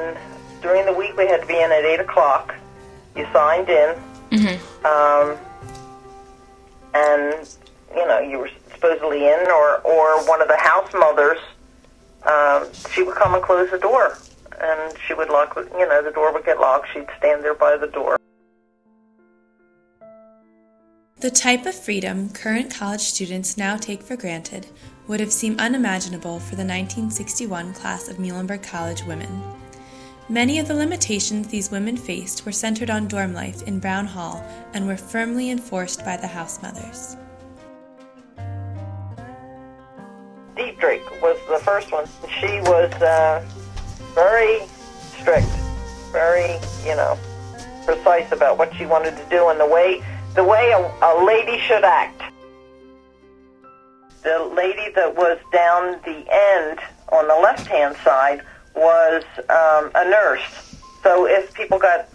and during the week we had to be in at 8 o'clock. You signed in, and, you know, you were supposedly in, or one of the house mothers, she would come and close the door, and she would lock, you know, the door would get locked. She'd stand there by the door. The type of freedom current college students now take for granted would have seemed unimaginable for the 1961 class of Muhlenberg College women. Many of the limitations these women faced were centered on dorm life in Brown Hall and were firmly enforced by the house mothers. Dietrich was the first one. She was very strict, very, you know, precise about what she wanted to do and the way a lady should act. The lady that was down the end on the left-hand side was a nurse. So if people got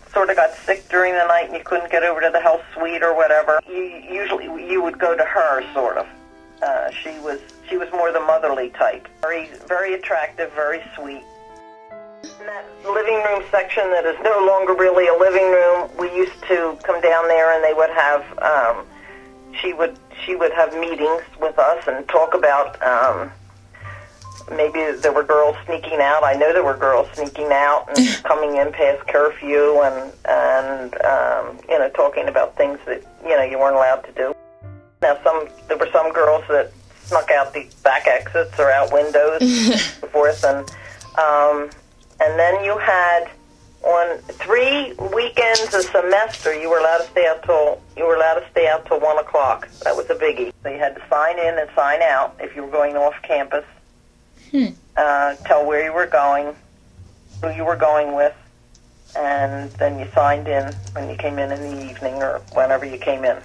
sick during the night and you couldn't get over to the health suite or whatever, you would go to her, sort of. She was more the motherly type. Very, very attractive, very sweet. In that living room section that is no longer really a living room, we used to come down there and they would have, she would have meetings with us and talk about, maybe there were girls sneaking out. I know there were girls sneaking out and coming in past curfew and you know, talking about things that, you know, you weren't allowed to do. Now, there were some girls that snuck out the back exits or out windows and so forth, and then you had, on 3 weekends a semester, you were allowed to stay out till 1 o'clock. That was a biggie. So you had to sign in and sign out if you were going off campus. Tell where you were going, who you were going with, and then you signed in when you came in the evening or whenever you came in.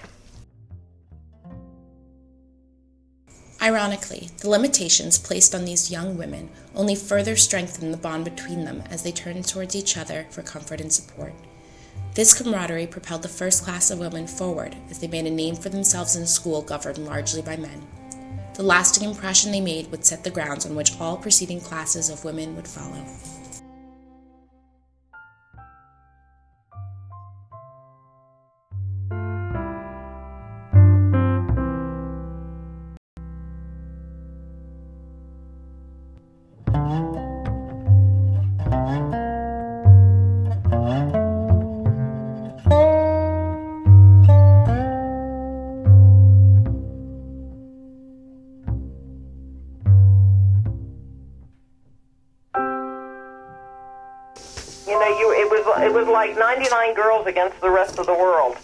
Ironically, the limitations placed on these young women only further strengthened the bond between them as they turned towards each other for comfort and support. This camaraderie propelled the first class of women forward as they made a name for themselves in a school governed largely by men. The lasting impression they made would set the grounds on which all preceding classes of women would follow. You know, it was like 99 girls against the rest of the world.